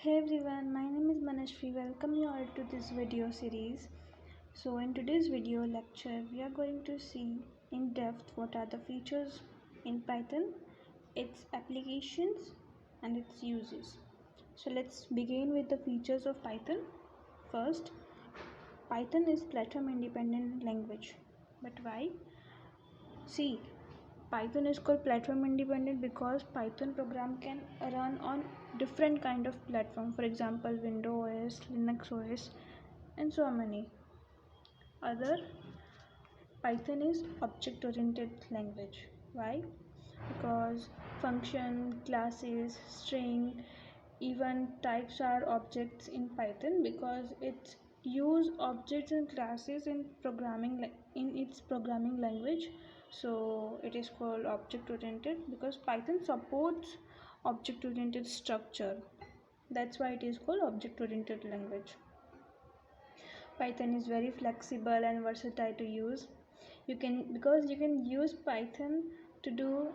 Hey everyone, my name is Manashri. Welcome you all to this video series. So in today's video lecture, we are going to see in depth what are the features in Python, its applications and its uses. So let's begin with the features of Python. First, Python is platform independent language. But why? See, Python is called platform independent because Python program can run on different kind of platform, for example Windows OS, Linux OS and so many other. Python is object oriented language. Why? Because function, classes, string, even types are objects in Python because it use objects and classes in in its programming language. So it is called object oriented because Python supports object oriented structure. That's why it is called object oriented language. Python is very flexible and versatile to use. You can use Python to do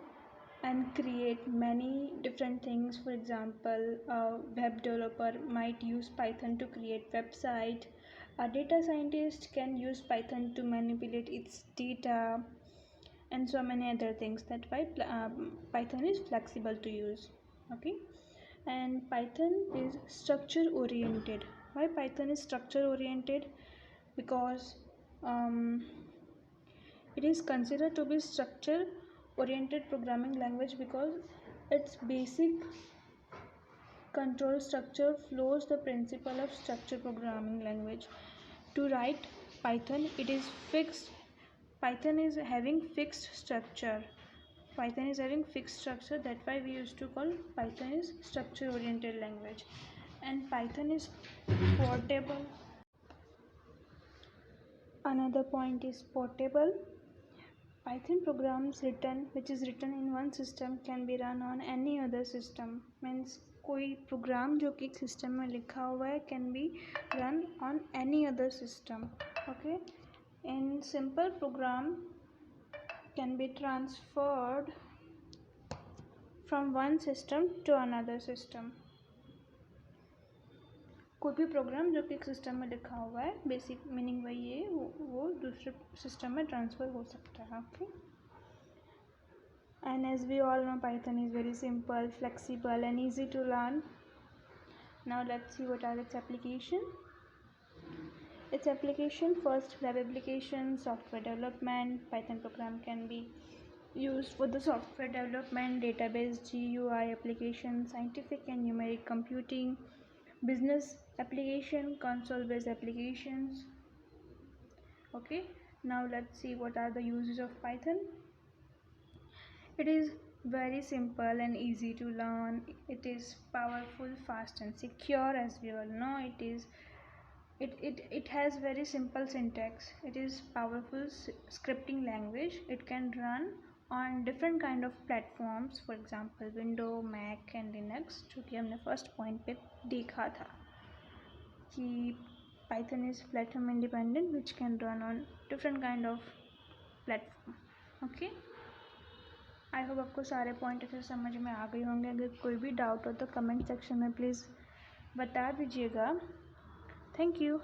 and create many different things. For example, a web developer might use Python to create website. A data scientist can use Python to manipulate its data and so many other things. That's why Python is flexible to use. Okay, and Python is structure oriented. Why Python is structure oriented? Because it is considered to be structure oriented programming language because its basic control structure follows the principle of structure programming language. To write Python, it is fixed. Python is having fixed structure. Python is having fixed structure. That's why we used to call Python is structure oriented language. And Python is portable. Another point is portable. Python programs which is written in one system can be run on any other system. Means कोई programme जो कि एक system में लिखा हुआ है can be run on any other system. Okay, and simple program can be transferred from one system to another system. कोई भी प्रोग्राम जो कि एक सिस्टम में लिखा हुआ है, बेसिक मीनिंग वही है, वो दूसरे सिस्टम में ट्रांसफ़र हो सकता है. Okay, and as we all know, Python is very simple, flexible and easy to learn. Now let's see what are its application. Its application: first, web application, software development. Python program can be used for the software development, database, GUI application, scientific and numeric computing, business application, console based applications. Okay, now let's see what are the uses of Python. It is very simple and easy to learn. It is powerful, fast and secure. As we all know, it has very simple syntax. It is powerful scripting language. It can run on different kind of platforms, for example Windows, Mac and Linux, जो कि हमने first point पे देखा था कि Python is platform independent which can run on different kind of platform. Okay, I hope आपको सारे point अच्छे से समझ में आ गए होंगे. अगर कोई भी डाउट हो तो कमेंट सेक्शन में प्लीज़ बता दीजिएगा. Thank you.